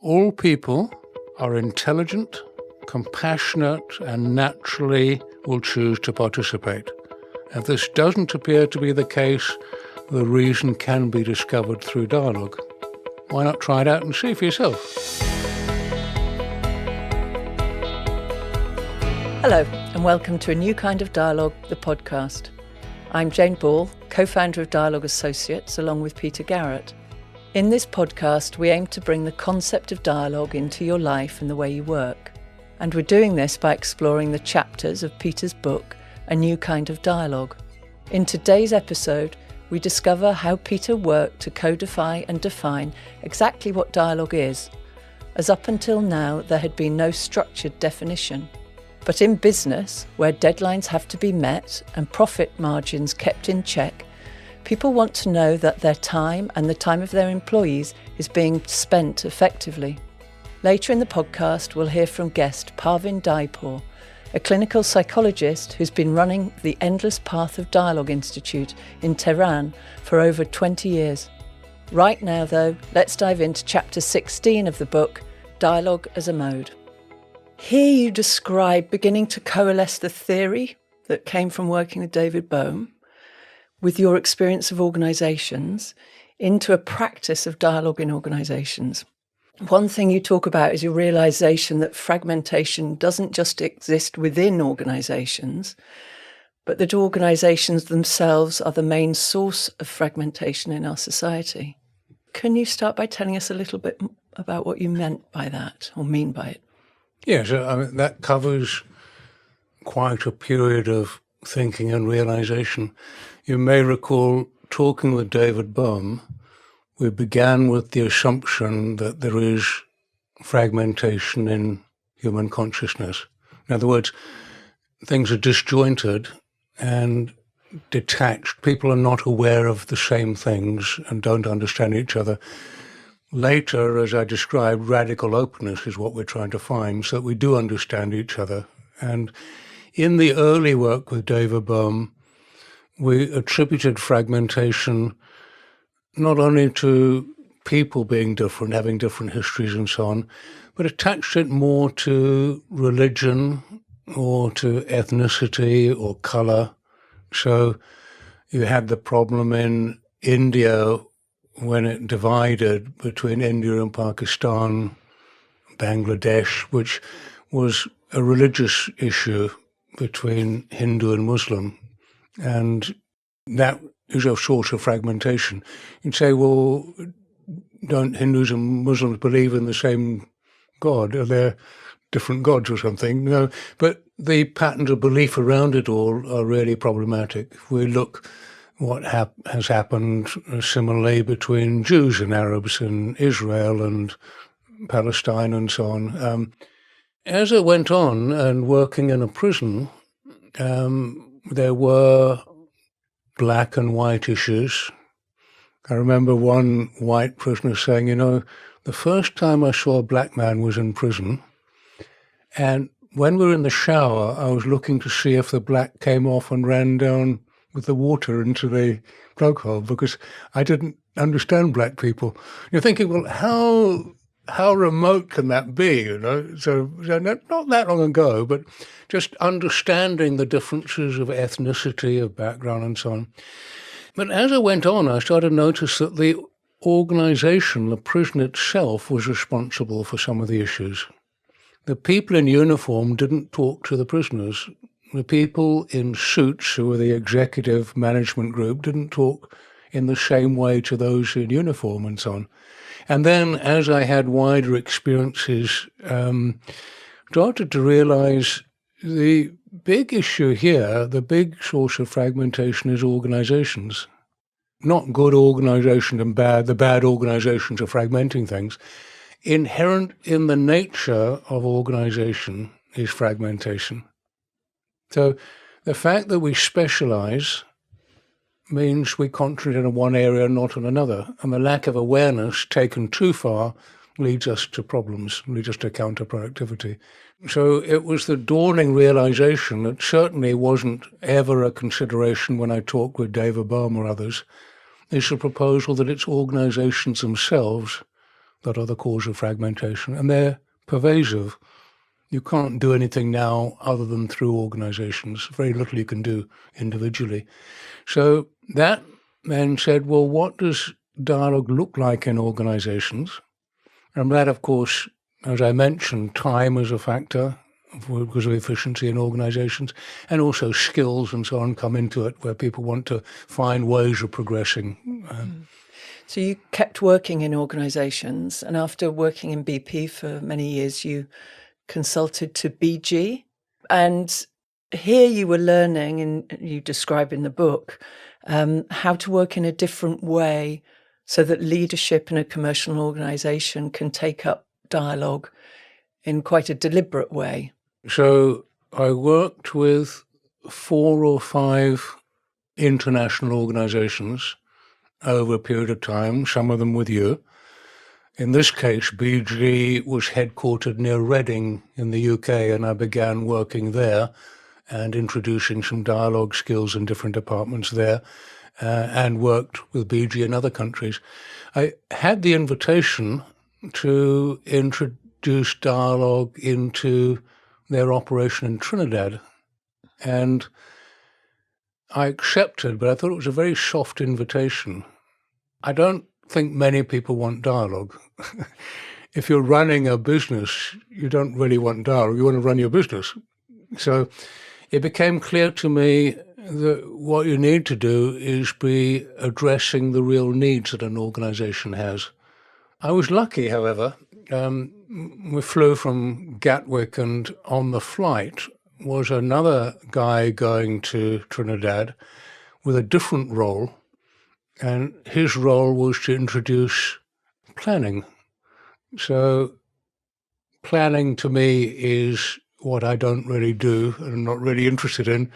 All people are intelligent, compassionate, and naturally will choose to participate. If this doesn't appear to be the case, the reason can be discovered through dialogue. Why not try it out and see for yourself? Hello, and welcome to A New Kind of Dialogue, the podcast. I'm Jane Ball, co-founder of Dialogue Associates, along with Peter Garrett. In this podcast, we aim to bring the concept of dialogue into your life and the way you work. And we're doing this by exploring the chapters of Peter's book, A New Kind of Dialogue. In today's episode, we discover how Peter worked to codify and define exactly what dialogue is, as up until now there had been no structured definition. But in business, where deadlines have to be met and profit margins kept in check, people want to know that their time and the time of their employees is being spent effectively. Later in the podcast, we'll hear from guest Parvin Daeipour, a clinical psychologist who's been running the Endless Path of Dialogue Institute in Tehran for over 20 years. Right now, though, let's dive into chapter 16 of the book, Dialogue as a Mode. Here you describe beginning to coalesce the theory that came from working with David Bohm with your experience of organisations into a practice of dialogue in organisations. One thing you talk about is your realisation that fragmentation doesn't just exist within organisations, but that organisations themselves are the main source of fragmentation in our society. Can you start by telling us a little bit about what you meant by that, or mean by it? Yes, that covers quite a period of thinking and realisation. You may recall talking with David Bohm, we began with the assumption that there is fragmentation in human consciousness. In other words, things are disjointed and detached. People are not aware of the same things and don't understand each other. Later, as I described, radical openness is what we're trying to find so that we do understand each other. And in the early work with David Bohm, we attributed fragmentation not only to people being different, having different histories and so on, but attached it more to religion or to ethnicity or colour. So you had the problem in India when it divided between India and Pakistan, Bangladesh, which was a religious issue between Hindu and Muslim. And that is a source of fragmentation. You'd say, well, don't Hindus and Muslims believe in the same God? Are there different gods or something? No, but the patterns of belief around it all are really problematic. If we look what has happened similarly between Jews and Arabs in Israel and Palestine and so on. As it went on and working in a prison, there were black and white issues. I remember one white prisoner saying, the first time I saw a black man was in prison, and when we were in the shower, I was looking to see if the black came off and ran down with the water into the plug hole because I didn't understand black people. You're thinking, well, how remote can that be, So not that long ago, but just understanding the differences of ethnicity, of background and so on. But as I went on, I started to notice that the organisation, the prison itself, was responsible for some of the issues. The people in uniform didn't talk to the prisoners. The people in suits, who were the executive management group, didn't talk in the same way to those in uniform and so on. And then, as I had wider experiences, started to realise the big issue here, the big source of fragmentation is organisations. Not good organisations and the bad organisations are fragmenting things. Inherent in the nature of organisation is fragmentation. So the fact that we specialise means we concentrate on one area, not on another. And the lack of awareness taken too far leads us to problems, leads us to counterproductivity. So it was the dawning realization that certainly wasn't ever a consideration when I talked with David Bohm or others, is the proposal that it's organizations themselves that are the cause of fragmentation, and they're pervasive. You can't do anything now other than through organizations. Very little you can do individually. So that then said, well, what does dialogue look like in organizations? And that, of course, as I mentioned, time is a factor because of efficiency in organizations, and also skills and so on come into it, where people want to find ways of progressing. So you kept working in organizations, and after working in BP for many years, you consulted to BG. And here you were learning, and you describe in the book, how to work in a different way so that leadership in a commercial organization can take up dialogue in quite a deliberate way. So I worked with 4 or 5 international organizations over a period of time, some of them with you. In this case, BG was headquartered near Reading in the UK, and I began working there and introducing some dialogue skills in different departments there, and worked with BG in other countries. I had the invitation to introduce dialogue into their operation in Trinidad, and I accepted, but I thought it was a very soft invitation. I don't think many people want dialogue. If you're running a business, you don't really want dialogue. You want to run your business. So it became clear to me that what you need to do is be addressing the real needs that an organization has. I was lucky, however. We flew from Gatwick, and on the flight was another guy going to Trinidad with a different role, and his role was to introduce planning. So planning to me is what I don't really do and I'm not really interested in,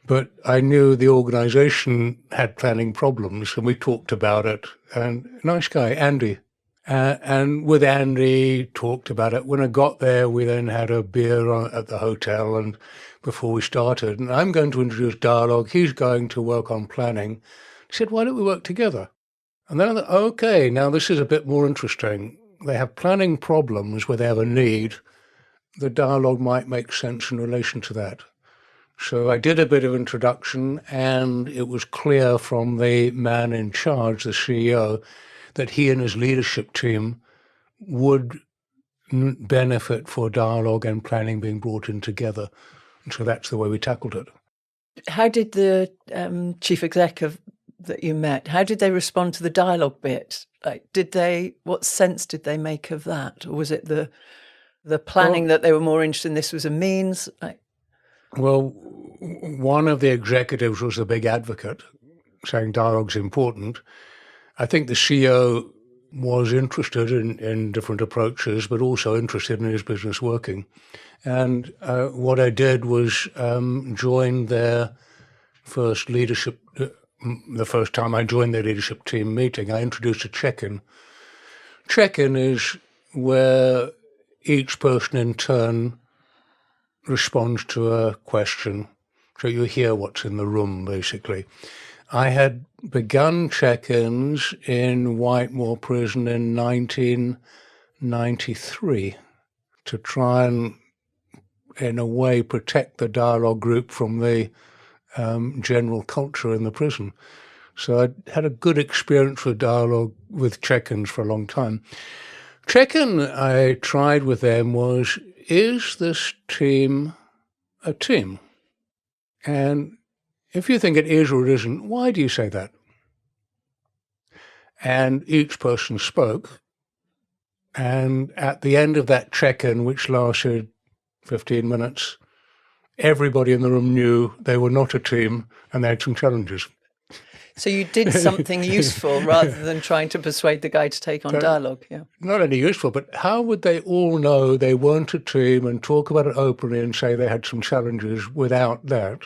but I knew the organization had planning problems, and we talked about it. And nice guy, Andy. And with Andy, talked about it. When I got there, we then had a beer at the hotel and before we started. And I'm going to introduce dialogue. He's going to work on planning. He said, why don't we work together? And then I thought, okay, now this is a bit more interesting. They have planning problems where they have a need. The dialogue might make sense in relation to that. So I did a bit of introduction, and it was clear from the man in charge, the CEO, that he and his leadership team would benefit for dialogue and planning being brought in together. And so that's the way we tackled it. How did the chief exec that you met, how did they respond to the dialogue bit? What sense did they make of that? Or was it the planning that they were more interested in? This was a means? Well, one of the executives was a big advocate, saying dialogue's important. I think the CEO was interested in different approaches, but also interested in his business working. And what I did was join their first leadership, the first time I joined their leadership team meeting, I introduced a check-in. Check-in is where each person in turn responds to a question. So you hear what's in the room, basically. I had begun check-ins in Whitemore Prison in 1993 to try and, in a way, protect the dialogue group from the general culture in the prison. So I had a good experience with dialogue, with check-ins for a long time. Check-in I tried with them was, is this team a team? And if you think it is or it isn't, why do you say that? And each person spoke. And at the end of that check-in, which lasted 15 minutes, everybody in the room knew they were not a team and they had some challenges. So you did something useful rather than trying to persuade the guy to take on dialogue. Yeah. Not only useful, but how would they all know they weren't a team and talk about it openly and say they had some challenges without that?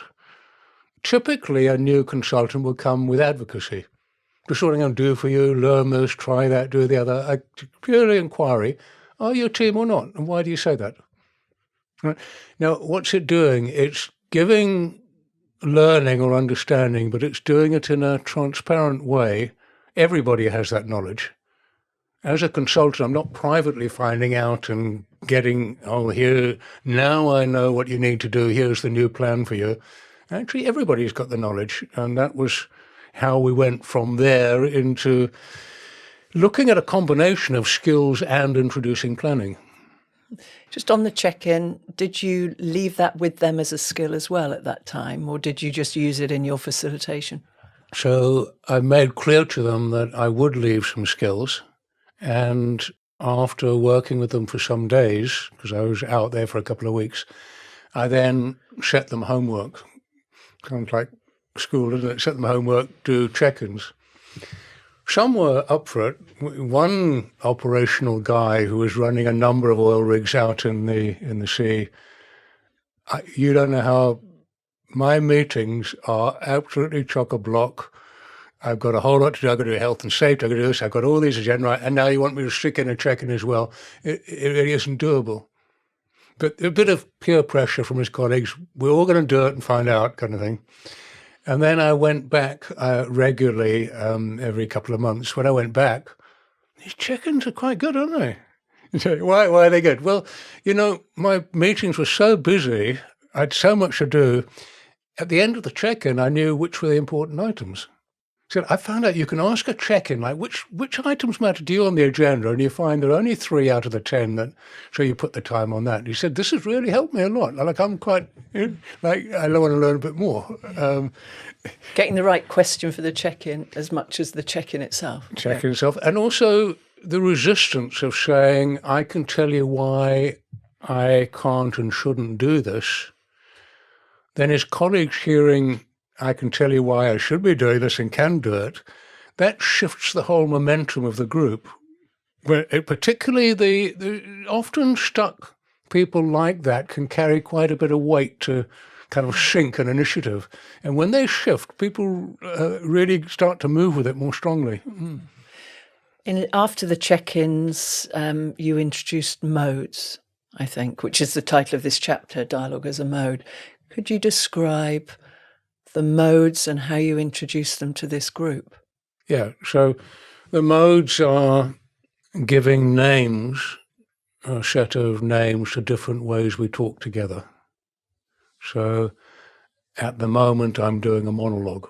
Typically, a new consultant will come with advocacy. Just what I'm going to do for you, learn this, try that, do the other. Purely inquiry, are you a team or not? And why do you say that? Right. Now, what's it doing? It's giving learning or understanding, but it's doing it in a transparent way. Everybody has that knowledge. As a consultant, I'm not privately finding out and getting, oh, here, now I know what you need to do, here's the new plan for you. Actually, everybody's got the knowledge. And that was how we went from there into looking at a combination of skills and introducing planning. Just on the check-in, did you leave that with them as a skill as well at that time, or did you just use it in your facilitation? So I made clear to them that I would leave some skills. And after working with them for some days, because I was out there for a couple of weeks, I then set them homework. Kind of like school, isn't it? Set them homework, do check-ins. Some were up for it. One operational guy who was running a number of oil rigs out in the sea, you don't know how my meetings are absolutely chock-a-block. I've got a whole lot to do. I've got to do health and safety. I've got to do this. I've got all these agenda, and now you want me to stick in a check-in as well. It really isn't doable. But a bit of peer pressure from his colleagues. We're all going to do it and find out, kind of thing. And then I went back regularly every couple of months. When I went back, these check-ins are quite good, aren't they? You say, why are they good? Well, my meetings were so busy. I had so much to do. At the end of the check-in, I knew which were the important items. So I found out you can ask a check-in, like which items matter to you on the agenda, and you find there are only 3 out of the 10 that, so you put the time on that. And he said, this has really helped me a lot. Like I'm quite, I want to learn a bit more. Getting the right question for the check-in as much as the check-in itself. Check-in itself. And also the resistance of saying, I can tell you why I can't and shouldn't do this. Then his colleagues hearing, I can tell you why I should be doing this and can do it, that shifts the whole momentum of the group. Where particularly the often stuck people like that can carry quite a bit of weight to kind of sink an initiative. And when they shift, people really start to move with it more strongly. Mm. After the check-ins, you introduced modes, I think, which is the title of this chapter, Dialogue as a Mode. Could you describe the modes and how you introduce them to this group? Yeah, so the modes are giving names, a set of names to different ways we talk together. So at the moment I'm doing a monologue,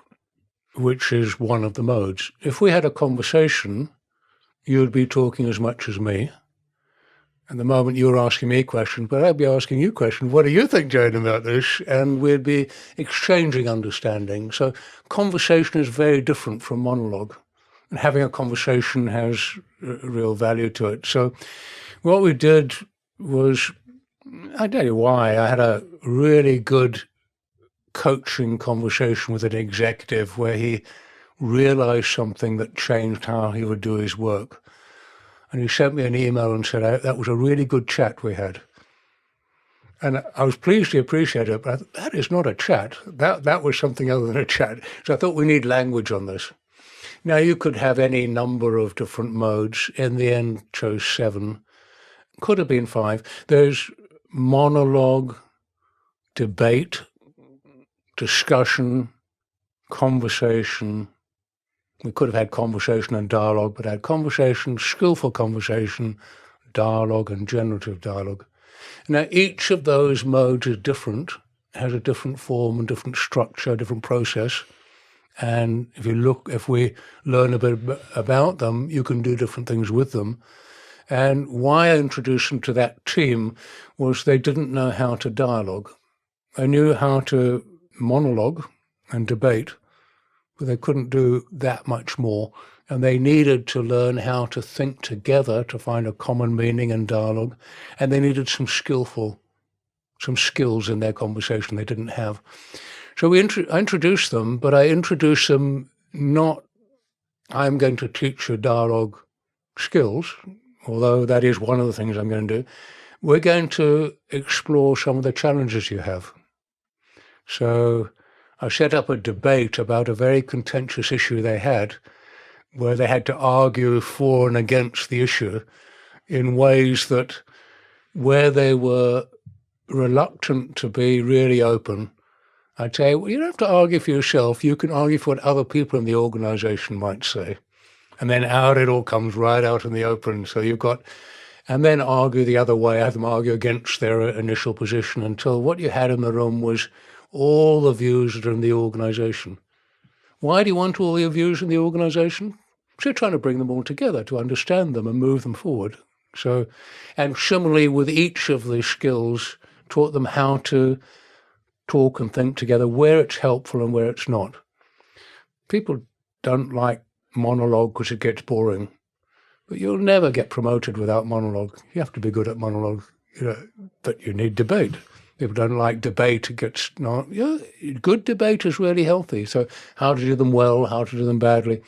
which is one of the modes. If we had a conversation, you'd be talking as much as me. At the moment you're asking me questions, but I'd be asking you questions. What do you think, Jane, about this? And we'd be exchanging understanding. So conversation is very different from monologue. And having a conversation has real value to it. So what we did was, I'll tell you why. I had a really good coaching conversation with an executive where he realized something that changed how he would do his work. And he sent me an email and said, that was a really good chat we had. And I was pleased he appreciated it, but that is not a chat. That was something other than a chat. So I thought we need language on this. Now, you could have any number of different modes. In the end, chose 7. Could have been 5. There's monologue, debate, discussion, conversation. We could have had conversation and dialogue, but had conversation, skillful conversation, dialogue, and generative dialogue. Now, each of those modes is different, has a different form and different structure, different process. And if we learn a bit about them, you can do different things with them. And why I introduced them to that team was they didn't know how to dialogue. They knew how to monologue and debate, but they couldn't do that much more. And they needed to learn how to think together to find a common meaning in dialogue. And they needed some skills in their conversation they didn't have. So I introduced them, but I introduced them not, I'm going to teach you dialogue skills, although that is one of the things I'm going to do. We're going to explore some of the challenges you have. So I set up a debate about a very contentious issue they had, where they had to argue for and against the issue in ways that, where they were reluctant to be really open, I'd say, well, you don't have to argue for yourself. You can argue for what other people in the organization might say. And then out it all comes right out in the open. So you've got, and then argue the other way, have them argue against their initial position until what you had in the room was all the views that are in the organization. Why do you want all your views in the organization? So you're trying to bring them all together to understand them and move them forward. So, and similarly with each of the skills, taught them how to talk and think together, where it's helpful and where it's not. People don't like monologue because it gets boring, but you'll never get promoted without monologue. You have to be good at monologue, but you need debate. People don't like debate. It gets not. Good debate is really healthy. So how to do them well, how to do them badly.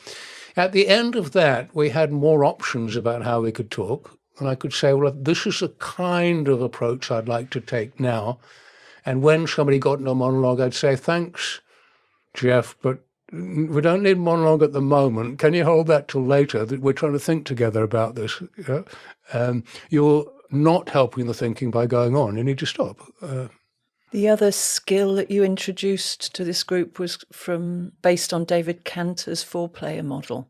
At the end of that, we had more options about how we could talk. And I could say, well, this is the kind of approach I'd like to take now. And when somebody got into a monologue, I'd say, thanks, Jeff, but we don't need monologue at the moment. Can you hold that till later? We're trying to think together about this. You're not helping the thinking by going on. You need to stop. The other skill that you introduced to this group was based on David Kantor's four-player model.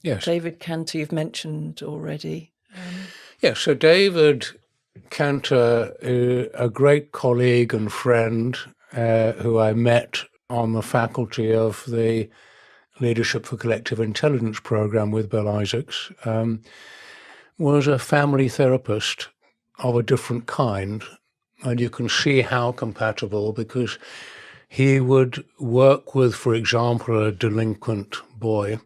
Yes. David Kantor, you've mentioned already. Yes, so David Kantor, a great colleague and friend who I met on the faculty of the Leadership for Collective Intelligence program with Bill Isaacs, was a family therapist of a different kind. And you can see how compatible, because he would work with, for example, a delinquent boy,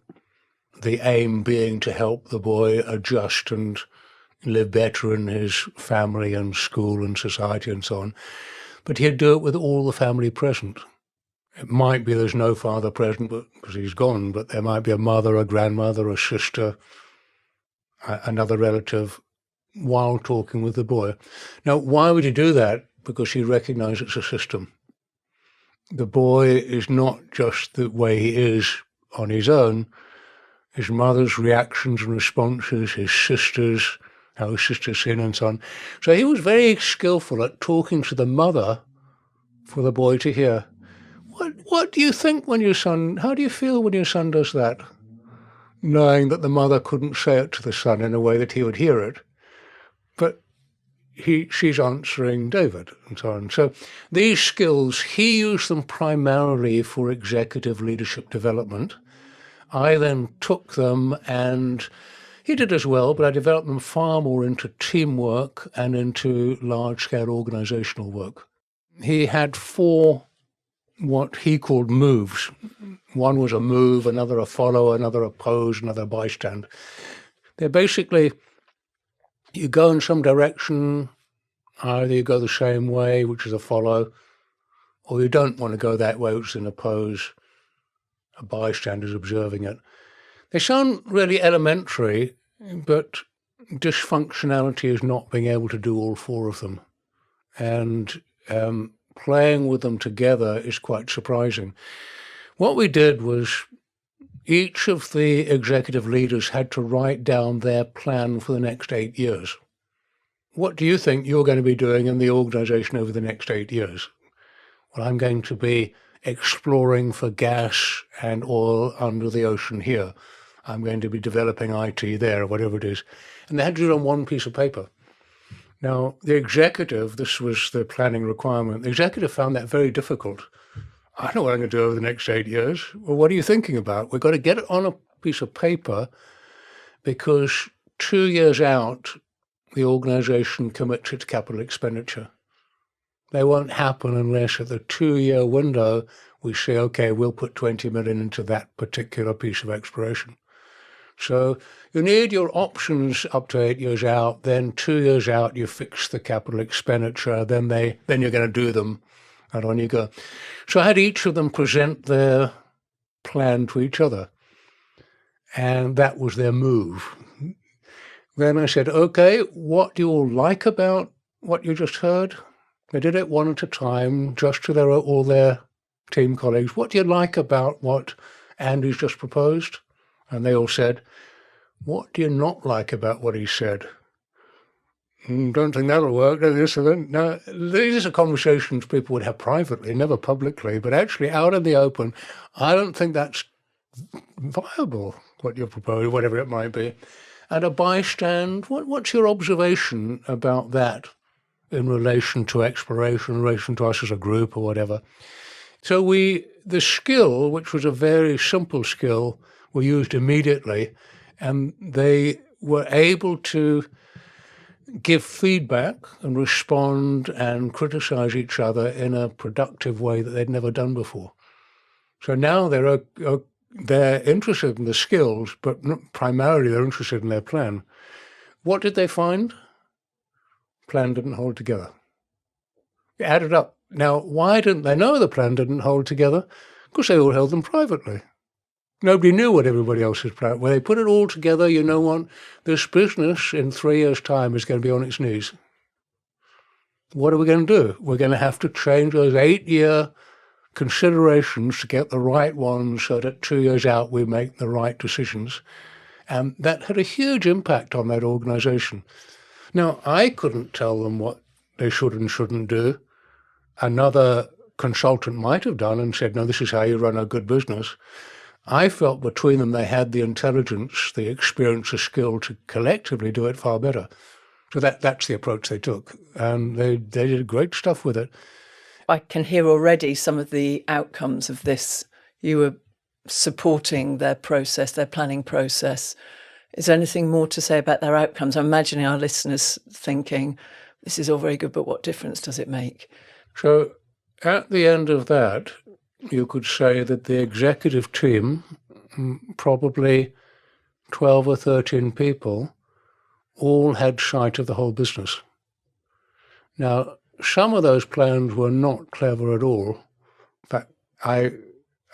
the aim being to help the boy adjust and live better in his family and school and society and so on. But he'd do it with all the family present. It might be there's no father present because he's gone, but there might be a mother, a grandmother, a sister, another relative, while talking with the boy. Now, why would he do that? Because he recognized it's a system. The boy is not just the way he is on his own. His mother's reactions and responses, his sisters, how his sisters sin and so on. So he was very skillful at talking to the mother for the boy to hear. What do you think when your son, how do you feel when your son does that? Knowing that the mother couldn't say it to the son in a way that he would hear it. But she's answering David and so on. So these skills, he used them primarily for executive leadership development. I then took them, and he did as well, but I developed them far more into teamwork and into large-scale organizational work. He had 4 what he called moves. One was a move, another a follow, another a pose, another a bystand. They're basically, you go in some direction, either you go the same way, which is a follow, or you don't want to go that way, which is in a pose. A bystander is observing it. They sound really elementary, but dysfunctionality is not being able to do all 4 of them. And playing with them together is quite surprising. What we did was each of the executive leaders had to write down their plan for the next 8 years. What do you think you're going to be doing in the organization over the next 8 years? Well, I'm going to be exploring for gas and oil under the ocean here. I'm going to be developing IT there, or whatever it is. And they had to do it on one piece of paper. Now, the executive, this was the planning requirement, the executive found that very difficult. I know what I'm going to do over the next 8 years. Well, what are you thinking about? We've got to get it on a piece of paper, because 2 years out, the organization commits its capital expenditure. They won't happen unless at the 2-year window we say, okay, we'll put 20 million into that particular piece of exploration. So you need your options up to 8 years out, then 2 years out you fix the capital expenditure, then you're going to do them, and on you go. So I had each of them present their plan to each other, and that was their move. Then I said, okay, what do you all like about what you just heard? They did it one at a time, just to all their team colleagues. What do you like about what Andy's just proposed? And they all said, what do you not like about what he said? Don't think that'll work. No, these are conversations people would have privately, never publicly, but actually out in the open. I don't think that's viable, what you're proposing, whatever it might be? And a bystand, what's your observation about that in relation to exploration, in relation to us as a group or whatever? So the skill, which was a very simple skill, were used immediately, and they were able to give feedback and respond and criticize each other in a productive way that they'd never done before. So now they're interested in the skills, but primarily they're interested in their plan. What did they find? Plan didn't hold together. It added up. Now, why didn't they know the plan didn't hold together? Because they all held them privately. Nobody knew what everybody else's plan. When they put it all together, you know what? This business in 3 years' time is going to be on its knees. What are we going to do? We're going to have to change those 8-year considerations to get the right ones so that 2 years out we make the right decisions. And that had a huge impact on that organization. Now, I couldn't tell them what they should and shouldn't do. Another consultant might have done and said, no, this is how you run a good business. I felt between them they had the intelligence, the experience, the skill to collectively do it far better. So that's the approach they took. And they did great stuff with it. I can hear already some of the outcomes of this. You were supporting their process, their planning process. Is there anything more to say about their outcomes? I'm imagining our listeners thinking, this is all very good, but what difference does it make? So at the end of that, you could say that the executive team, probably 12 or 13 people, all had sight of the whole business. Now, some of those plans were not clever at all. In fact, I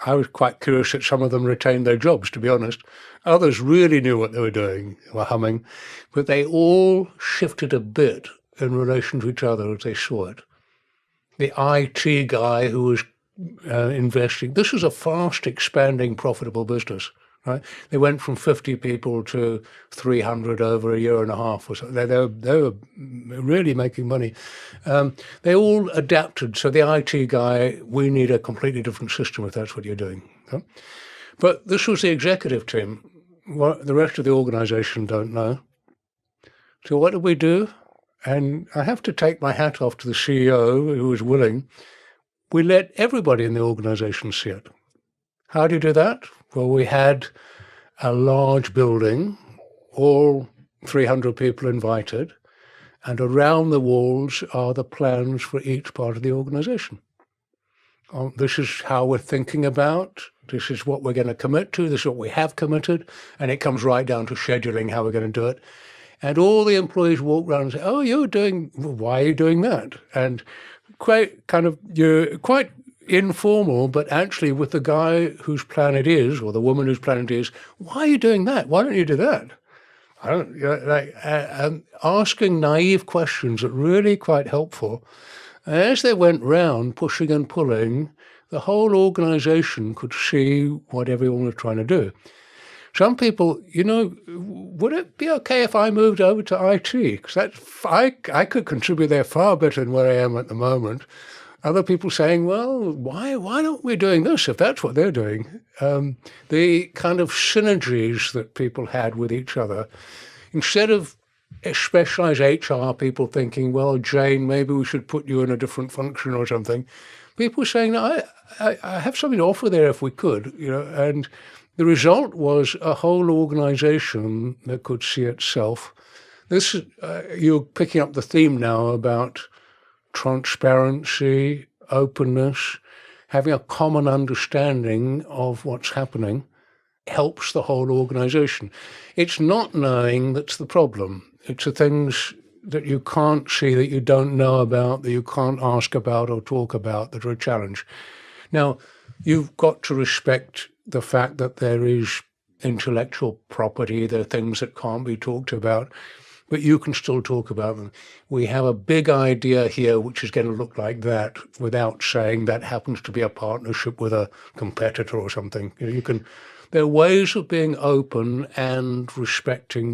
was quite curious that some of them retained their jobs, to be honest. Others really knew what they were doing, were humming, but they all shifted a bit in relation to each other as they saw it. The IT guy who was investing, this was a fast expanding, profitable business. Right? They went from 50 people to 300 over a year and a half or so. They were really making money. They all adapted. So the IT guy, we need a completely different system if that's what you're doing. Okay? But this was the executive team. The rest of the organization don't know. So what did we do? And I have to take my hat off to the CEO who was willing. We let everybody in the organization see it. How do you do that? Well, we had a large building, all 300 people invited, and around the walls are the plans for each part of the organization. This is how we're thinking about, this is what we're going to commit to, this is what we have committed, and it comes right down to scheduling how we're going to do it. And all the employees walk around and say, oh, why are you doing that? And you're quite informal, but actually with the guy whose plan it is, or the woman whose plan it is, why are you doing that? Why don't you do that? Asking naive questions are really quite helpful. And as they went round, pushing and pulling, the whole organization could see what everyone was trying to do. Some people, would it be okay if I moved over to IT? Because I could contribute there far better than where I am at the moment. Other people saying, well, why aren't we doing this if that's what they're doing? The kind of synergies that people had with each other. Instead of specialized HR people thinking, well, Jane, maybe we should put you in a different function or something. People saying, no, I have something to offer there if we could, and the result was a whole organization that could see itself. This you're picking up the theme now about transparency, openness, having a common understanding of what's happening helps the whole organization. It's not knowing that's the problem. It's the things that you can't see, that you don't know about, that you can't ask about or talk about that are a challenge. Now, you've got to respect the fact that there is intellectual property, there are things that can't be talked about, but you can still talk about them. We have a big idea here which is going to look like that without saying that happens to be a partnership with a competitor or something. There are ways of being open and respecting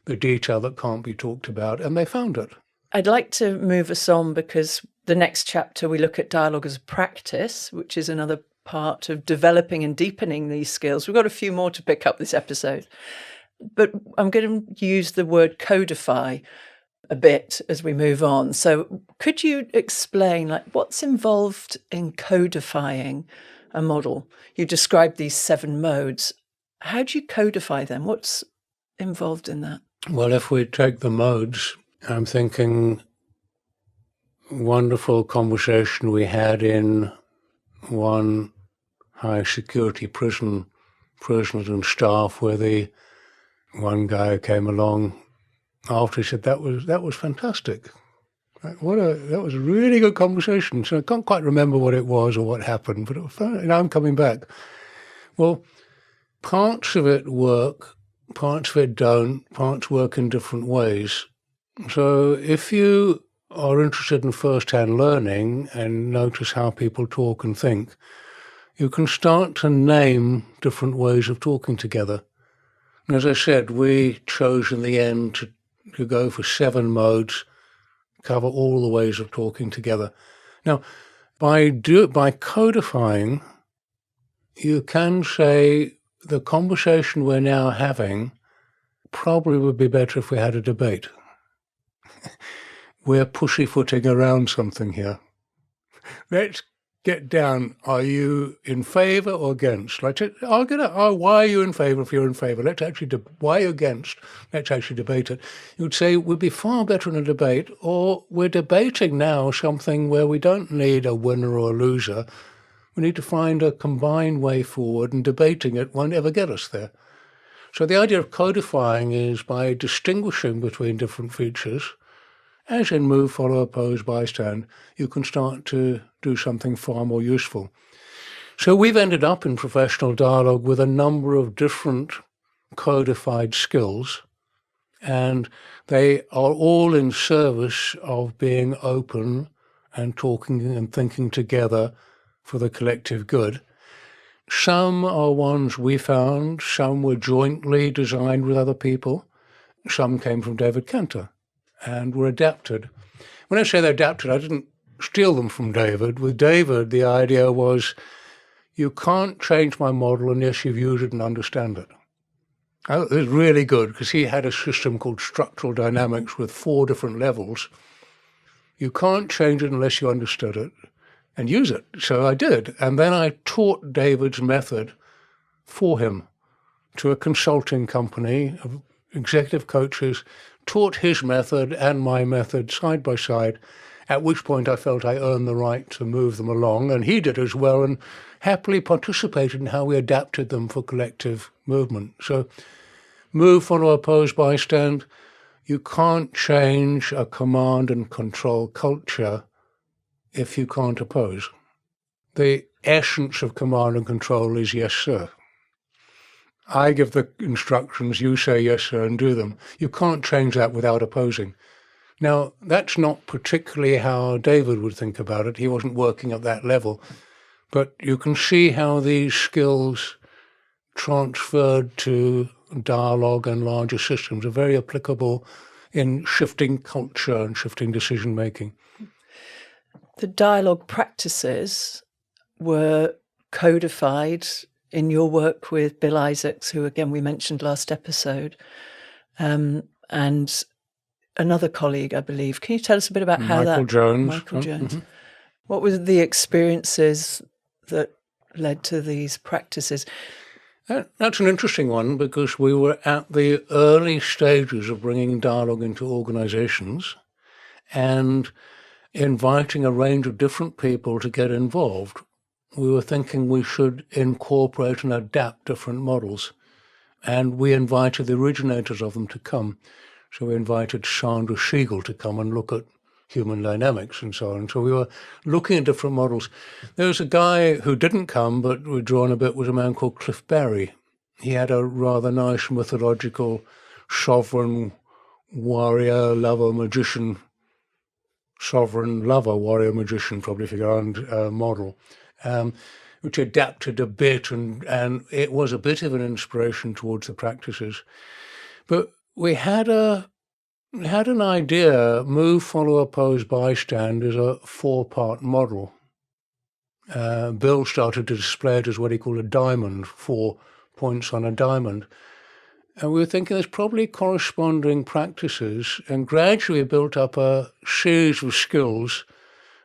the detail that can't be talked about, and they found it. I'd like to move us on because the next chapter we look at dialogue as a practice, which is another part of developing and deepening these skills. We've got a few more to pick up this episode, but I'm going to use the word codify a bit as we move on. So could you explain what's involved in codifying a model? You described these 7 modes. How do you codify them? What's involved in that? Well, if we take the modes, I'm thinking wonderful conversation we had in one high security prison, prisoners and staff, where the one guy came along after, he said, that was fantastic. That was a really good conversation. So I can't quite remember what it was or what happened, but it was fun, I'm coming back. Well, parts of it work, parts of it don't, parts work in different ways. So if you are interested in first-hand learning and notice how people talk and think, you can start to name different ways of talking together. And as I said, we chose in the end to go for 7 modes, cover all the ways of talking together. Now, by codifying, you can say the conversation we're now having probably would be better if we had a debate. We're pussyfooting around something here. Let's get down. Are you in favour or against? Why are you in favour if you're in favour? Why are you against? Let's actually debate it. You'd say it would be far better in a debate, or we're debating now something where we don't need a winner or a loser. We need to find a combined way forward, and debating it won't ever get us there. So the idea of codifying is by distinguishing between different features, as in move, follow, oppose, bystand, you can start to do something far more useful. So we've ended up in professional dialogue with a number of different codified skills, and they are all in service of being open and talking and thinking together for the collective good. Some are ones we found, some were jointly designed with other people, some came from David Kanto and were adapted. When I say they're adapted, I didn't steal them from David. With David, the idea was, you can't change my model unless you've used it and understand it. It was really good, because he had a system called structural dynamics with 4 different levels. You can't change it unless you understood it and use it. So I did. And then I taught David's method for him to a consulting company of executive coaches, taught his method and my method side by side, at which point I felt I earned the right to move them along, and he did as well, and happily participated in how we adapted them for collective movement. So move, follow, oppose, bystand. You can't change a command and control culture if you can't oppose. The essence of command and control is yes, sir. I give the instructions, you say yes, sir, and do them. You can't change that without opposing. Now, that's not particularly how David would think about it. He wasn't working at that level. But you can see how these skills transferred to dialogue and larger systems are very applicable in shifting culture and shifting decision-making. The dialogue practices were codified in your work with Bill Isaacs, who, again, we mentioned last episode, and another colleague, I believe. Can you tell us a bit about how Michael Jones. Michael Jones. Mm-hmm. What were the experiences that led to these practices? That's an interesting one, because we were at the early stages of bringing dialogue into organizations and inviting a range of different people to get involved. We were thinking we should incorporate and adapt different models, and we invited the originators of them to come. So we invited Sandra Siegel to come and look at human dynamics and so on. So we were looking at different models. There was a guy who didn't come, but we'd drawn a bit, was a man called Cliff Barry. He had a rather nice mythological sovereign warrior, lover, magician, sovereign lover, warrior, magician, probably if you go on, model, which adapted a bit, and it was a bit of an inspiration towards the practices. But we had an idea, move, follow, oppose, bystand is a 4-part model. Bill started to display it as what he called a diamond, 4 points on a diamond. And we were thinking there's probably corresponding practices, and gradually built up a series of skills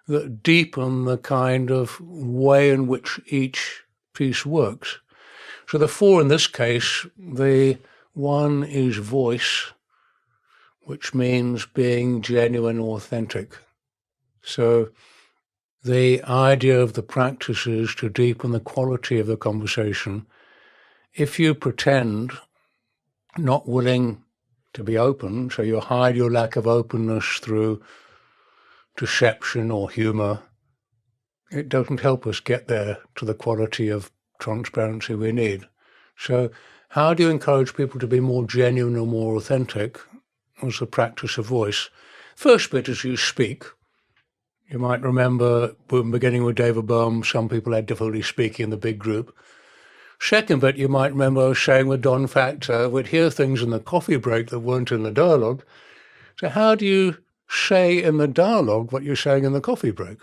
that deepen the kind of way in which each piece works. So the 4 in this case, the 1 is voice, which means being genuine, authentic. So the idea of the practice is to deepen the quality of the conversation. If you pretend not willing to be open, so you hide your lack of openness through deception or humor, it doesn't help us get there to the quality of transparency we need. So how do you encourage people to be more genuine or more authentic as the practice of voice? First bit is you speak. You might remember, beginning with David Bohm, some people had difficulty speaking in the big group. Second bit, you might remember I was saying with Don Factor, we'd hear things in the coffee break that weren't in the dialogue. So how do you say in the dialogue what you're saying in the coffee break?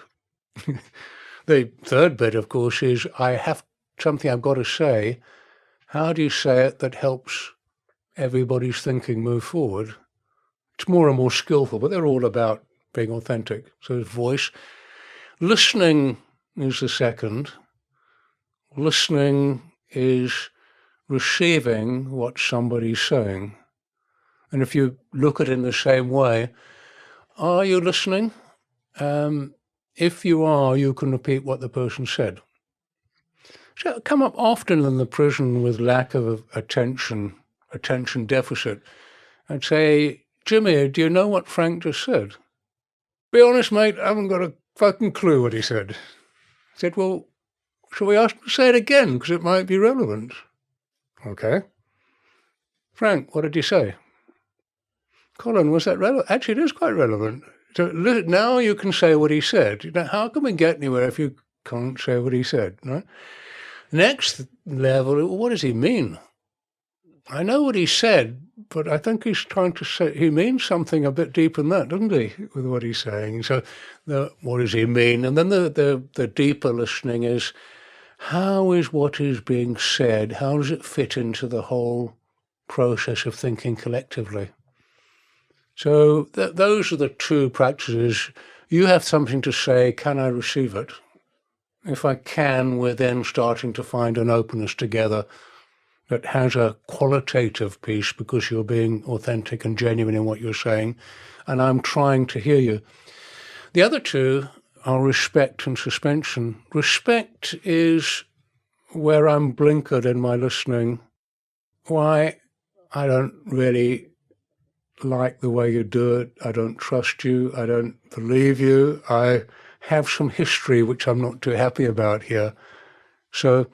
The third bit, of course, is I have something I've got to say. How do you say it that helps everybody's thinking move forward? It's more and more skillful, but they're all about being authentic. So it's voice. Listening is the second. Listening is receiving what somebody's saying. And if you look at it in the same way, are you listening? If you are, you can repeat what the person said. So I come up often in the prison with lack of attention deficit. I'd say, Jimmy, do you know what Frank just said? Be honest, mate, I haven't got a fucking clue what he said. I said, well, shall we ask him to say it again, because it might be relevant? Okay. Frank, what did he say? Colin, was that relevant? Actually, it is quite relevant. So now you can say what he said. Now, how can we get anywhere if you can't say what he said, right? Next level, what does he mean? I know what he said, but I think he's trying to say, he means something a bit deeper than that, doesn't he, with what he's saying? So what does he mean? And then the deeper listening is, how is what is being said, how does it fit into the whole process of thinking collectively? So those are the 2 practices. You have something to say, can I receive it? If I can, we're then starting to find an openness together that has a qualitative piece because you're being authentic and genuine in what you're saying, and I'm trying to hear you. The other 2 are respect and suspension. Respect is where I'm blinkered in my listening. Why, I don't really like the way you do it. I don't trust you. I don't believe you. I have some history which I'm not too happy about here. So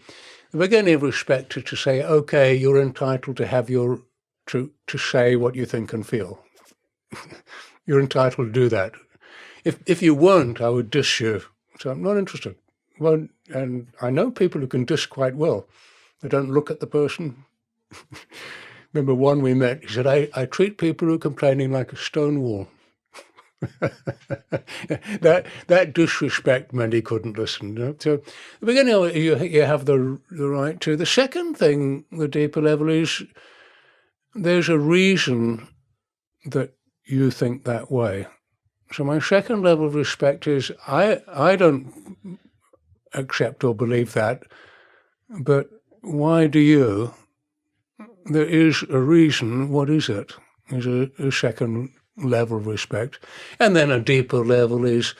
the beginning of respect is to say, okay, you're entitled to have to say what you think and feel. You're entitled to do that. If you weren't, I would diss you. So I'm not interested. Well, and I know people who can diss quite well. They don't look at the person. Remember one we met, he said, I treat people who are complaining like a stone wall. that disrespect meant he couldn't listen. You know? So at the beginning, you have the right to. The second thing, the deeper level, is there's a reason that you think that way. So my second level of respect is I don't accept or believe that, but why do you? There is a reason. What is it? There's a second level of respect. And then a deeper level is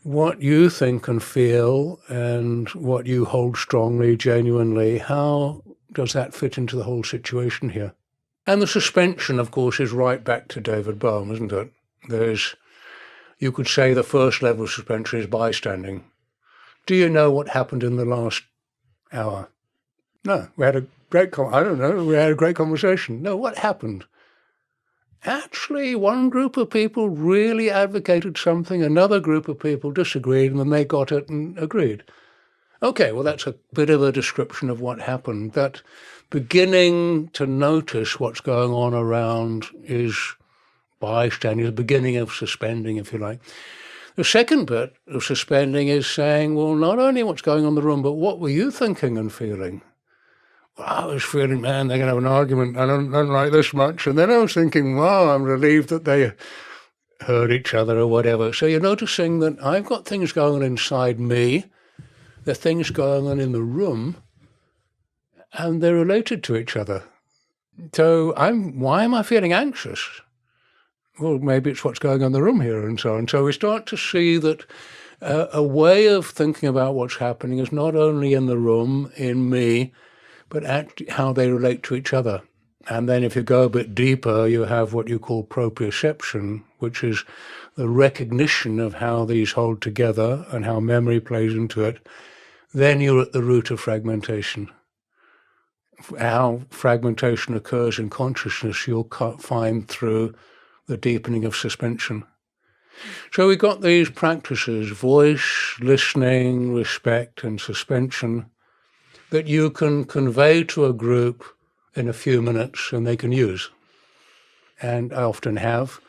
what you think and feel and what you hold strongly, genuinely. How does that fit into the whole situation here? And the suspension, of course, is right back to David Bohm, isn't it? You could say the first level of suspension is bystanding. Do you know what happened in the last hour? No, we had a great conversation. No, what happened? Actually, one group of people really advocated something, another group of people disagreed, and then they got it and agreed. Okay, well, that's a bit of a description of what happened. That beginning to notice what's going on around is bystanding, is the beginning of suspending, if you like. The second bit of suspending is saying, well, not only what's going on in the room, but what were you thinking and feeling? Well, I was feeling, man, they're going to have an argument. I don't like this much. And then I was thinking, wow, I'm relieved that they heard each other or whatever. So you're noticing that I've got things going on inside me. There are things going on in the room, and they're related to each other. So why am I feeling anxious? Well, maybe it's what's going on in the room here and so on. So we start to see that a way of thinking about what's happening is not only in the room, in me, but how they relate to each other. And then if you go a bit deeper, you have what you call proprioception, which is the recognition of how these hold together and how memory plays into it. Then you're at the root of fragmentation. How fragmentation occurs in consciousness, you'll find through the deepening of suspension. So we got these practices, voice, listening, respect, and suspension, that you can convey to a group in a few minutes and they can use. And I often have,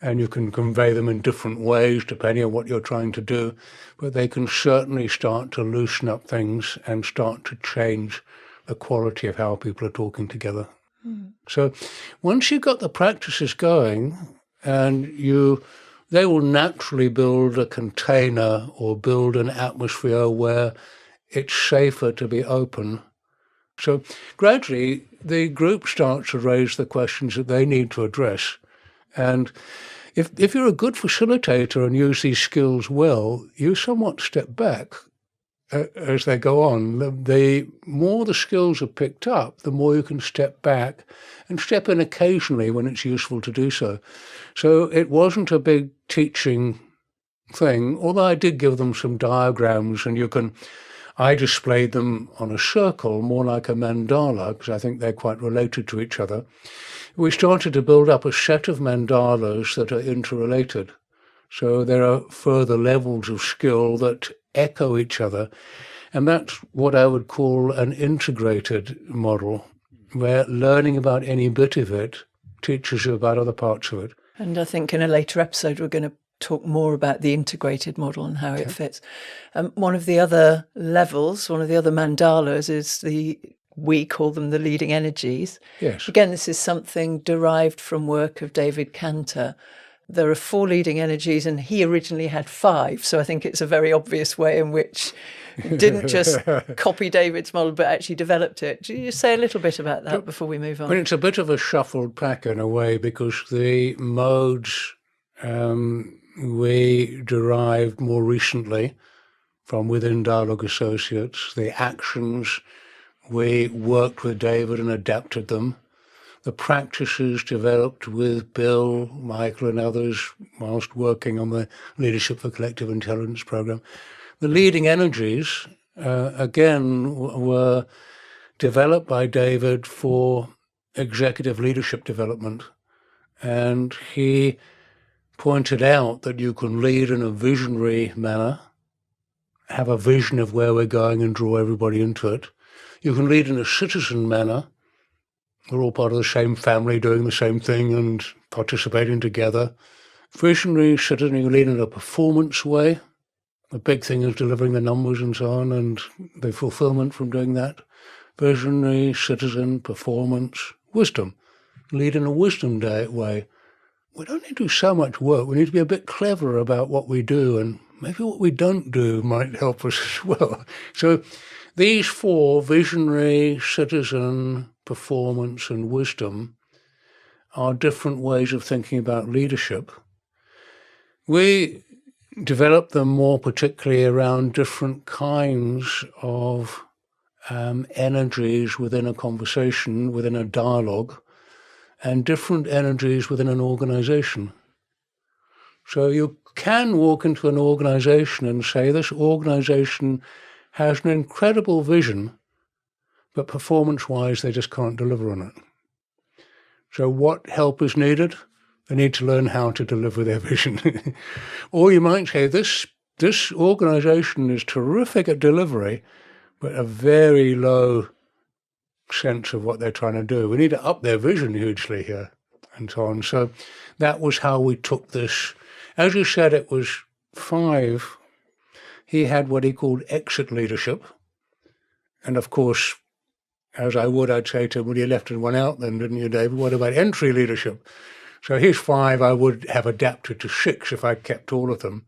and you can convey them in different ways depending on what you're trying to do, but they can certainly start to loosen up things and start to change the quality of how people are talking together. So once you've got the practices going, and they will naturally build a container or build an atmosphere where it's safer to be open. So gradually, the group starts to raise the questions that they need to address. And if you're a good facilitator and use these skills well, you somewhat step back as they go on. The more the skills are picked up, the more you can step back and step in occasionally when it's useful to do so. So it wasn't a big teaching thing, although I did give them some diagrams, and I displayed them on a circle, more like a mandala, because I think they're quite related to each other. We started to build up a set of mandalas that are interrelated. So there are further levels of skill that echo each other. And that's what I would call an integrated model, where learning about any bit of it teaches you about other parts of it. And I think in a later episode, we're going to talk more about the integrated model and how it fits. One of the other levels, one of the other mandalas is we call them the leading energies. Yes. Again, this is something derived from work of David Kanto. There are 4 leading energies, and he originally had 5. So I think it's a very obvious way in which didn't just copy David's model, but actually developed it. Do you say a little bit about that before we move on? It's a bit of a shuffled pack in a way, because the modes we derived more recently from within Dialogue Associates. The actions, we worked with David and adapted them. The practices developed with Bill, Michael and others whilst working on the Leadership for Collective Intelligence program. The leading energies, again, were developed by David for executive leadership development. And he pointed out that you can lead in a visionary manner, have a vision of where we're going and draw everybody into it. You can lead in a citizen manner. We're all part of the same family doing the same thing and participating together. Visionary citizen, you can lead in a performance way. The big thing is delivering the numbers and so on, and the fulfillment from doing that. Visionary, citizen, performance, wisdom. Lead in a wisdom way. We don't need to do so much work. We need to be a bit clever about what we do, and maybe what we don't do might help us as well. So these 4, visionary, citizen, performance, and wisdom, are different ways of thinking about leadership. We develop them more particularly around different kinds of energies within a conversation, within a dialogue, and different energies within an organization. So you can walk into an organization and say, this organization has an incredible vision, but performance-wise, they just can't deliver on it. So what help is needed? They need to learn how to deliver their vision. Or you might say, this organization is terrific at delivery, but a very low sense of what they're trying to do. We need to up their vision hugely here, and so on. So that was how we took this. As you said, it was 5, he had what he called exit leadership. And of course, as I'd say to him, well, you left one out then, didn't you, David? What about entry leadership? So his 5 I would have adapted to 6 if I'd kept all of them.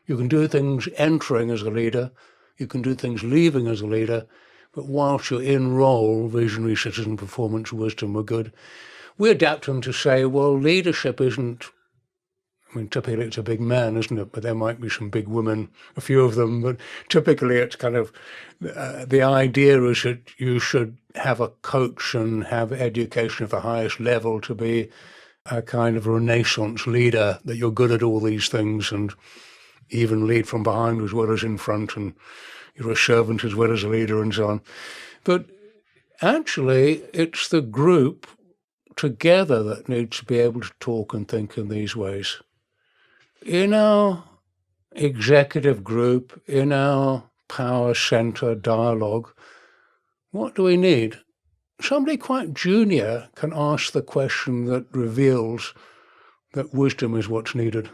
You can do things entering as a leader. You can do things leaving as a leader. But whilst you're in role, visionary, citizen, performance, wisdom were good. We adapt them to say, well, leadership isn't, I mean, typically it's a big man, isn't it? But there might be some big women, a few of them. But typically it's kind of, the idea is that you should have a coach and have education of the highest level to be a kind of Renaissance leader, that you're good at all these things and even lead from behind as well as in front, and you're a servant as well as a leader and so on. But actually, it's the group together that needs to be able to talk and think in these ways. In our executive group, in our power center dialogue, what do we need? Somebody quite junior can ask the question that reveals that wisdom is what's needed.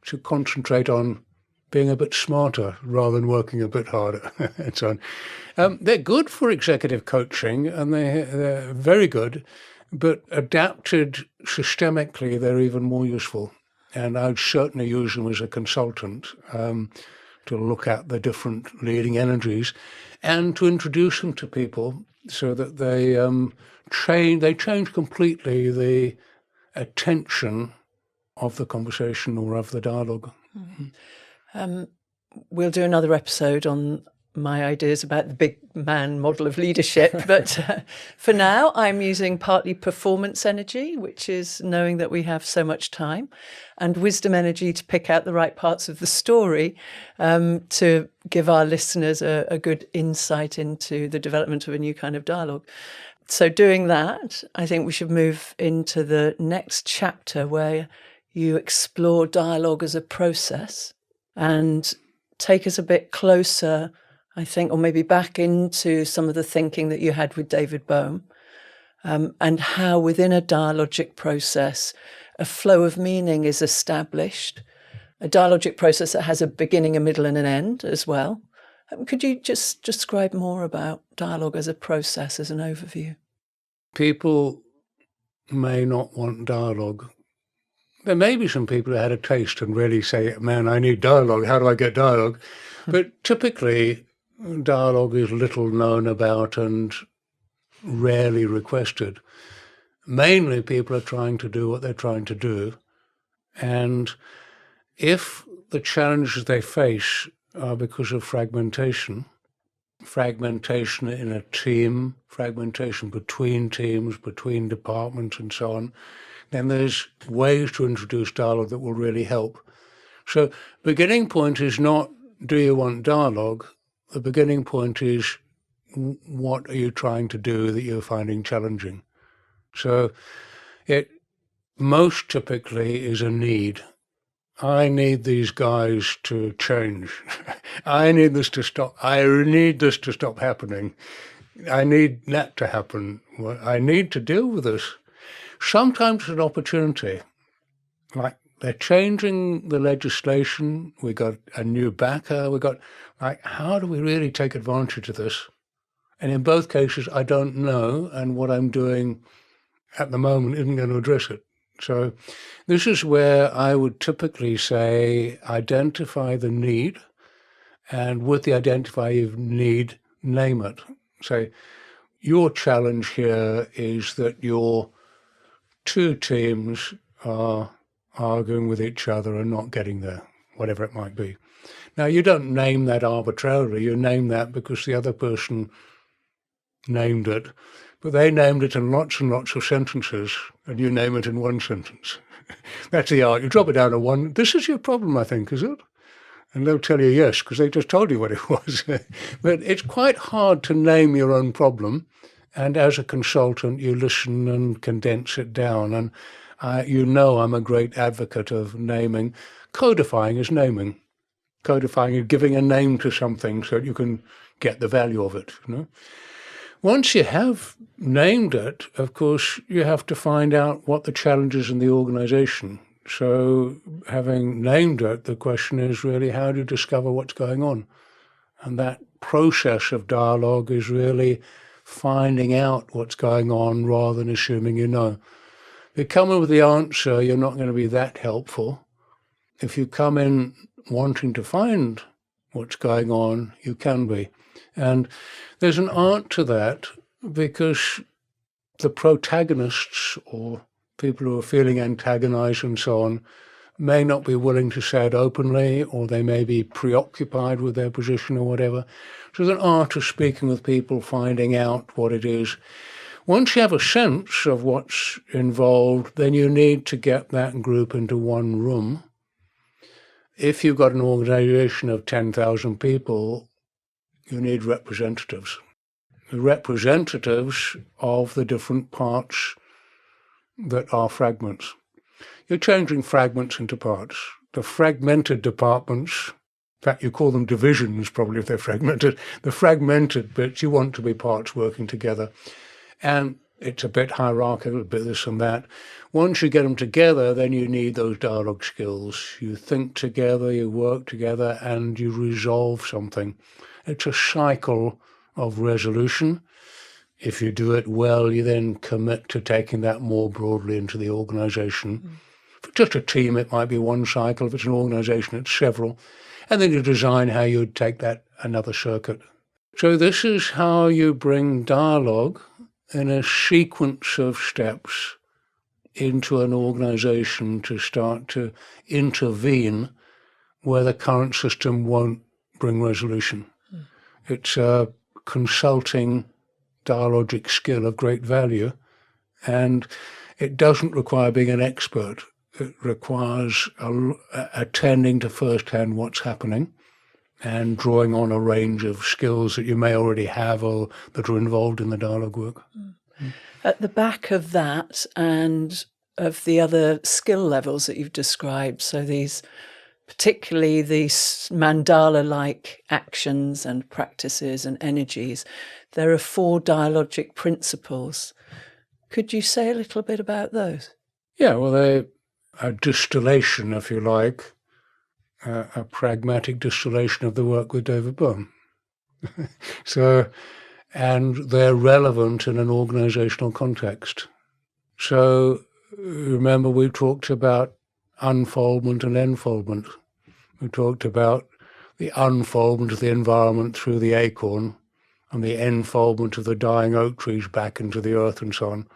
To concentrate on being a bit smarter rather than working a bit harder and so on. They're good for executive coaching, and they're very good, but adapted systemically, they're even more useful. And I'd certainly use them as a consultant to look at the different leading energies and to introduce them to people so that they change completely the attention of the conversation or of the dialogue. We'll do another episode on my ideas about the big man model of leadership, but for now I'm using partly performance energy, which is knowing that we have so much time, and wisdom energy to pick out the right parts of the story to give our listeners a good insight into the development of a new kind of dialogue. So doing that, I think we should move into the next chapter where you explore dialogue as a process and take us a bit closer, I think, or maybe back into some of the thinking that you had with David Bohm, and how within a dialogic process, a flow of meaning is established, a dialogic process that has a beginning, a middle and an end as well. Could you just describe more about dialogue as a process, as an overview? People may not want dialogue. There may be some people who had a taste and really say, man, I need dialogue. How do I get dialogue? But typically, dialogue is little known about and rarely requested. Mainly, people are trying to do what they're trying to do. And if the challenges they face are because of fragmentation in a team, fragmentation between teams, between departments and so on, then there's ways to introduce dialogue that will really help. So beginning point is not, do you want dialogue? The beginning point is, what are you trying to do that you're finding challenging? So it most typically is a need. I need these guys to change. I need this to stop. I need this to stop happening. I need that to happen. I need to deal with this. Sometimes it's an opportunity. Like, they're changing the legislation. We got a new backer. We got, like, how do we really take advantage of this? And in both cases, I don't know, and what I'm doing at the moment isn't going to address it. So this is where I would typically say, identify the need, and with the identify need, name it. Say, your challenge here is that your two teams are arguing with each other and not getting there, whatever it might be. Now, you don't name that arbitrarily. You name that because the other person named it, but they named it in lots and lots of sentences, and you name it in one sentence. That's the art. You drop it down to one. This is your problem, I think, is it? And they'll tell you yes, because they just told you what it was. But it's quite hard to name your own problem. And as a consultant, you listen and condense it down. And I'm a great advocate of naming. Codifying is naming. Codifying is giving a name to something so that you can get the value of it. You know? Once you have named it, of course, you have to find out what the challenge is in the organization. So having named it, the question is really, how do you discover what's going on? And that process of dialogue is really finding out what's going on rather than assuming you know. If you come in with the answer, you're not going to be that helpful. If you come in wanting to find what's going on, you can be. And there's an art to that, because the protagonists, or people who are feeling antagonized and so on, may not be willing to say it openly, or they may be preoccupied with their position or whatever. So there's an art of speaking with people, finding out what it is. Once you have a sense of what's involved, then you need to get that group into one room. If you've got an organization of 10,000 people, you need representatives. The representatives of the different parts that are fragments. You're changing fragments into parts. The fragmented departments, in fact, you call them divisions probably if they're fragmented. The fragmented bits, you want to be parts working together. And it's a bit hierarchical, a bit this and that. Once you get them together, then you need those dialogue skills. You think together, you work together, and you resolve something. It's a cycle of resolution. If you do it well, you then commit to taking that more broadly into the organization. If it's just a team, it might be one cycle. If it's an organization, it's several. And then you design how you'd take that another circuit. So this is how you bring dialogue in a sequence of steps into an organization to start to intervene where the current system won't bring resolution. It's a consulting dialogic skill of great value, and it doesn't require being an expert. It requires attending to firsthand what's happening and drawing on a range of skills that you may already have or that are involved in the dialogue work. At the back of that and of the other skill levels that you've described, so these, particularly these mandala-like actions and practices and energies, there are 4 dialogic principles. Could you say a little bit about those? Yeah, well, they're a distillation, if you like, a pragmatic distillation of the work with David Bohm. And they're relevant in an organizational context. So remember, we talked about unfoldment and enfoldment. We talked about the unfoldment of the environment through the acorn and the enfoldment of the dying oak trees back into the earth and so on.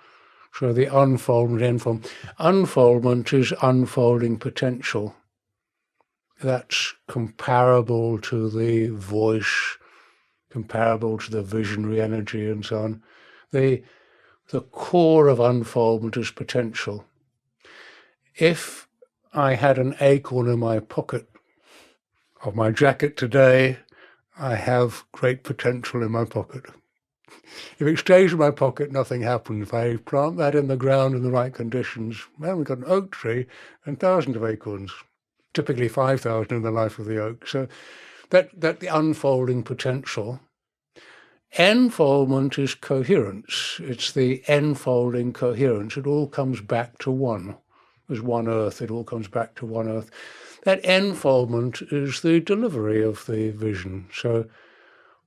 So the unfoldment, enfoldment. Unfoldment is unfolding potential. That's comparable to the voice, comparable to the visionary energy and so on. The core of unfoldment is potential. If I had an acorn in my pocket of my jacket today, I have great potential in my pocket. If it stays in my pocket, nothing happens. If I plant that in the ground in the right conditions, well, we've got an oak tree and thousands of acorns, typically 5,000 in the life of the oak. So that the unfolding potential. Enfoldment is coherence. It's the enfolding coherence. It all comes back to one. There's one earth. It all comes back to one earth. That enfoldment is the delivery of the vision. So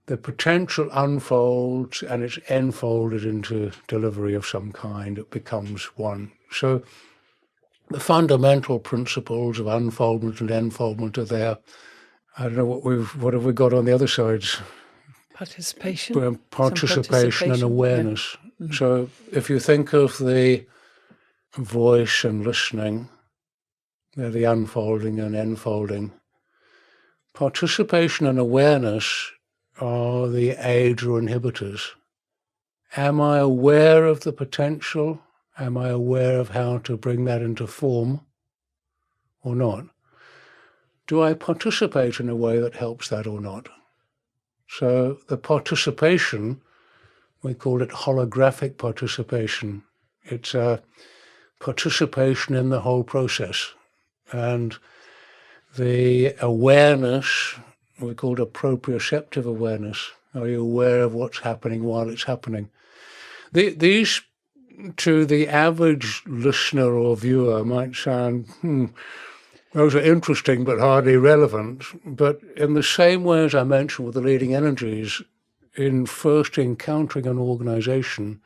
the potential unfolds and it's enfolded into delivery of some kind. It becomes one. So the fundamental principles of unfoldment and enfoldment are there. I don't know what have we got on the other sides? Participation. Participation and awareness. Yeah. Mm-hmm. So if you think of the voice and listening, they're the unfolding and enfolding. Participation and awareness are the aids or inhibitors. Am I aware of the potential? Am I aware of how to bring that into form or not? Do I participate in a way that helps that or not? So the participation, we call it holographic participation. It's a participation in the whole process. And the awareness, we call it a proprioceptive awareness. Are you aware of what's happening while it's happening? These to the average listener or viewer might sound, those are interesting but hardly relevant. But in the same way as I mentioned with the leading energies, in first encountering an organization,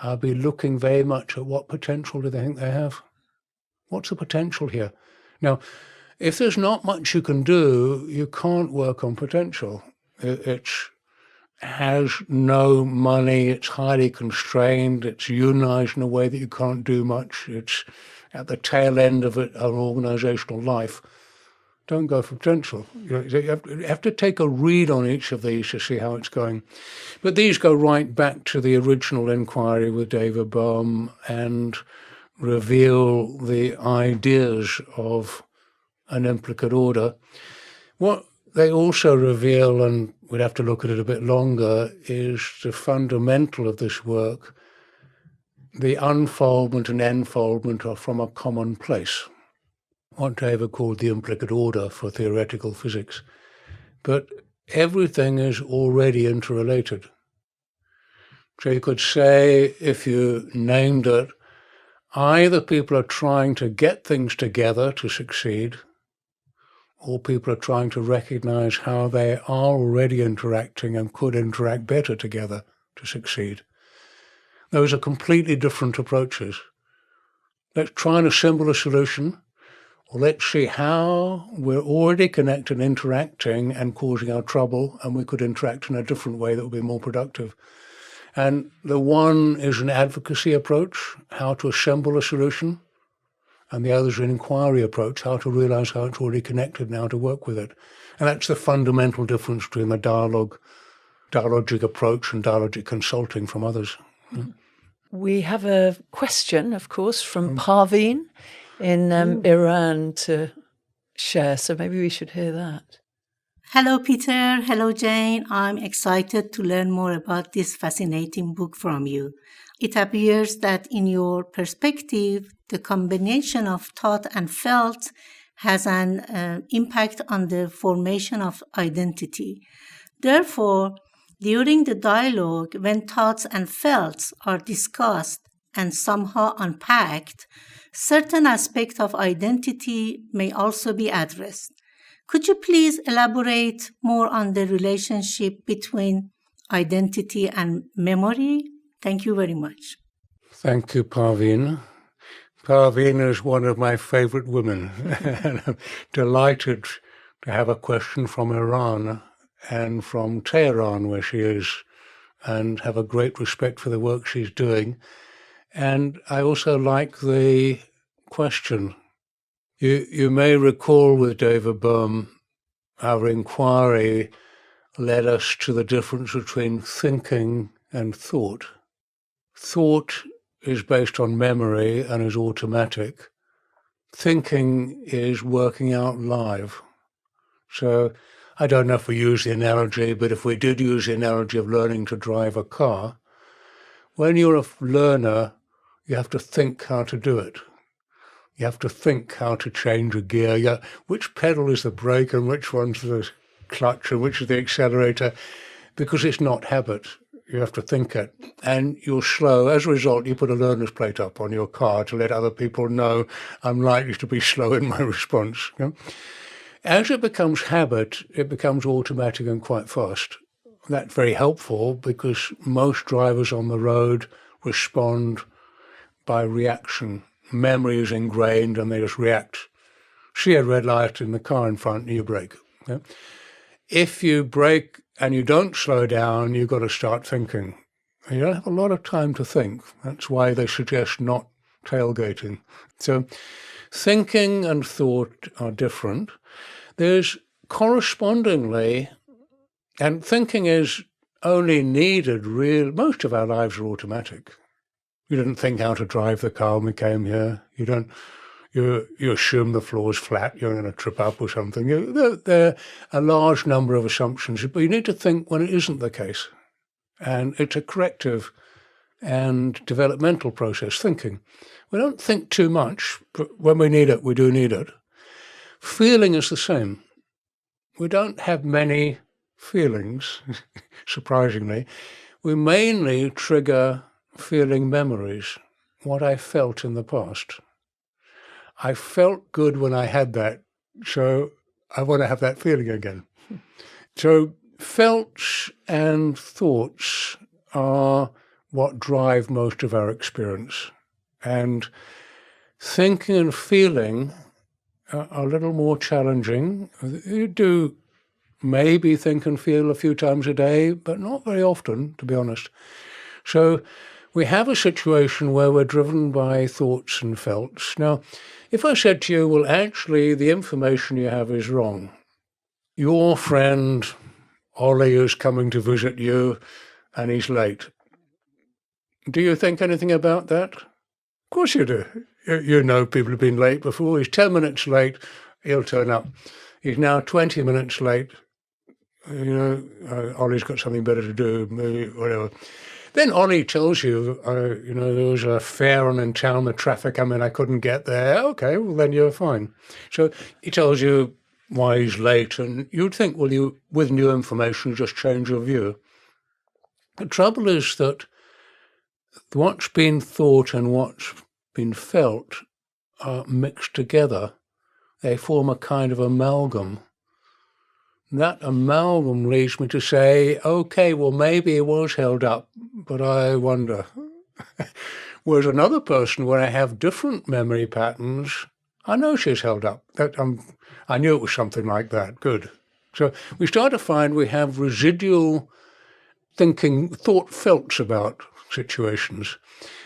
I'll be looking very much at what potential do they think they have? What's the potential here? Now, if there's not much you can do, you can't work on potential. It has no money, it's highly constrained, it's unionized in a way that you can't do much, it's at the tail end of an organizational life. Don't go for potential. You have to take a read on each of these to see how it's going. But these go right back to the original inquiry with David Bohm and reveal the ideas of an implicate order. What they also reveal, and we'd have to look at it a bit longer, is the fundamental of this work. The unfoldment and enfoldment are from a common place, what David called the implicate order for theoretical physics. But everything is already interrelated. So you could say, if you named it, either people are trying to get things together to succeed, or people are trying to recognize how they are already interacting and could interact better together to succeed. Those are completely different approaches. Let's try and assemble a solution, or let's see how we're already connected, interacting and causing our trouble, and we could interact in a different way that would be more productive. And the one is an advocacy approach, how to assemble a solution, and the other is an inquiry approach, how to realize how it's already connected and how to work with it. And that's the fundamental difference between the dialogic approach and dialogic consulting from others. We have a question, of course, from Parvin in Iran to share, so maybe we should hear that. Hello, Peter. Hello, Jane. I'm excited to learn more about this fascinating book from you. It appears that in your perspective, the combination of thought and felt has an impact on the formation of identity. Therefore, during the dialogue, when thoughts and felts are discussed and somehow unpacked, certain aspects of identity may also be addressed. Could you please elaborate more on the relationship between identity and memory? Thank you very much. Thank you, Parvin. Parvin is one of my favorite women, and I'm delighted to have a question from Iran and from Tehran, where she is, and have a great respect for the work she's doing. And I also like the question. You may recall with David Bohm, our inquiry led us to the difference between thinking and thought. Thought is based on memory and is automatic. Thinking is working out live. So I don't know if we use the analogy, but if we did use the analogy of learning to drive a car, when you're a learner, you have to think how to do it. You have to think how to change a gear. Which pedal is the brake and which one's the clutch and which is the accelerator? Because it's not habit. You have to think it. And you're slow. As a result, you put a learner's plate up on your car to let other people know I'm likely to be slow in my response. As it becomes habit, it becomes automatic and quite fast. That's very helpful because most drivers on the road respond by reaction. Memory is ingrained and they just react. See a red light in the car in front and you brake. If you brake and you don't slow down, you've got to start thinking. And you don't have a lot of time to think. That's why they suggest not tailgating. So thinking and thought are different. There's correspondingly, and thinking is only needed most of our lives are automatic. You didn't think how to drive the car when we came here. You assume the floor's flat, you're going to trip up or something. There are a large number of assumptions, but you need to think when it isn't the case. And it's a corrective and developmental process, thinking. We don't think too much, but when we need it, we do need it. Feeling is the same. We don't have many feelings, surprisingly. We mainly trigger feeling memories, what I felt in the past. I felt good when I had that, so I want to have that feeling again. So felts and thoughts are what drive most of our experience. And thinking and feeling are a little more challenging. You do maybe think and feel a few times a day, but not very often, to be honest. So we have a situation where we're driven by thoughts and felts. Now, if I said to you, well, actually, the information you have is wrong. Your friend Ollie is coming to visit you and he's late. Do you think anything about that? Of course you do. You know people have been late before. He's 10 minutes late, he'll turn up. He's now 20 minutes late. Ollie's got something better to do, maybe, whatever. Then Ollie tells you, there was a fair on in town, the traffic, I couldn't get there. Okay, well, then you're fine. So he tells you why he's late, and you'd think, well, you, with new information, just change your view. The trouble is that what's been thought and what's been felt are mixed together. They form a kind of amalgam. That amalgam leads me to say, okay, well, maybe it was held up, but I wonder. Whereas another person where I have different memory patterns, I know she's held up. I knew it was something like that. Good. So we start to find we have residual thinking, thought felts about situations.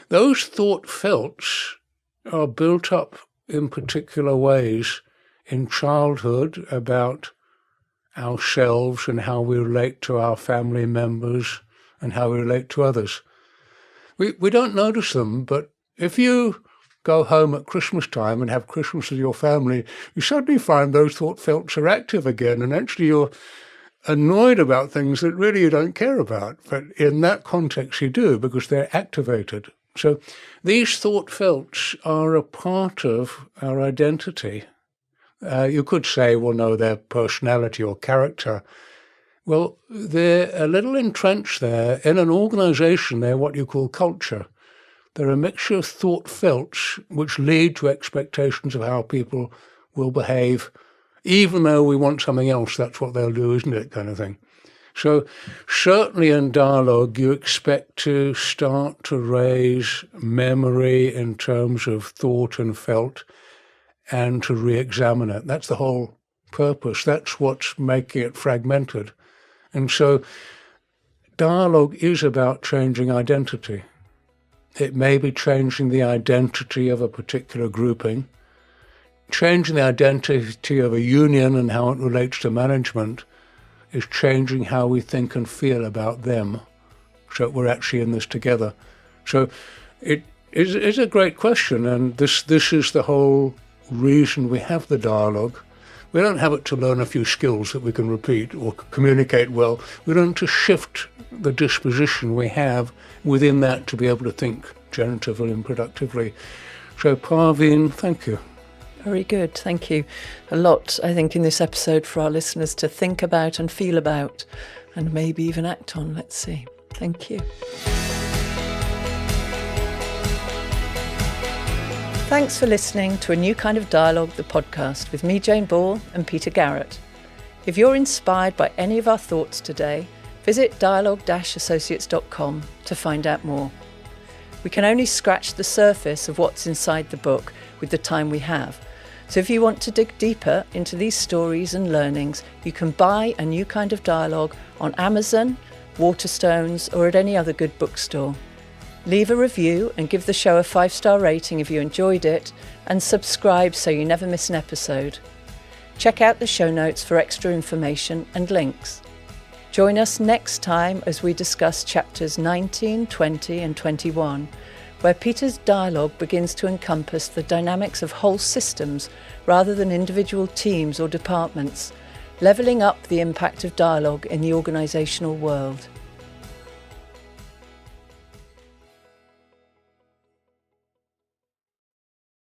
Those thought felts are built up in particular ways in childhood about ourselves and how we relate to our family members and how we relate to others. We don't notice them, but if you go home at Christmas time and have Christmas with your family, you suddenly find those thought felts are active again, and actually you're annoyed about things that really you don't care about. But in that context you do, because they're activated. So these thought felts are a part of our identity. You could say, well, no, they're personality or character. Well, they're a little entrenched there. In an organization, they're what you call culture. They're a mixture of thought felts which lead to expectations of how people will behave. Even though we want something else, that's what they'll do, isn't it, kind of thing. So certainly in dialogue, you expect to start to raise memory in terms of thought and felt, and to re-examine it. That's the whole purpose. That's what's making it fragmented. And so dialogue is about changing identity. It may be changing the identity of a particular grouping, changing the identity of a union and how it relates to management is changing how we think and feel about them, so we're actually in this together. So it is a great question, and this is the whole reason we have the dialogue. We don't have it to learn a few skills that we can repeat or communicate well. We learn to shift the disposition we have within that to be able to think generatively and productively. So Parvin, thank you. Very good, thank you. A lot, I think, in this episode for our listeners to think about and feel about, and maybe even act on. Let's see. Thank you. Thanks for listening to A New Kind of Dialogue, the podcast, with me, Jane Ball, and Peter Garrett. If you're inspired by any of our thoughts today, visit dialogue-associates.com to find out more. We can only scratch the surface of what's inside the book with the time we have. So if you want to dig deeper into these stories and learnings, you can buy A New Kind of Dialogue on Amazon, Waterstones, or at any other good bookstore. Leave a review and give the show a 5-star rating if you enjoyed it, and subscribe so you never miss an episode. Check out the show notes for extra information and links. Join us next time as we discuss chapters 19, 20 and 21, where Peter's dialogue begins to encompass the dynamics of whole systems rather than individual teams or departments, levelling up the impact of dialogue in the organisational world.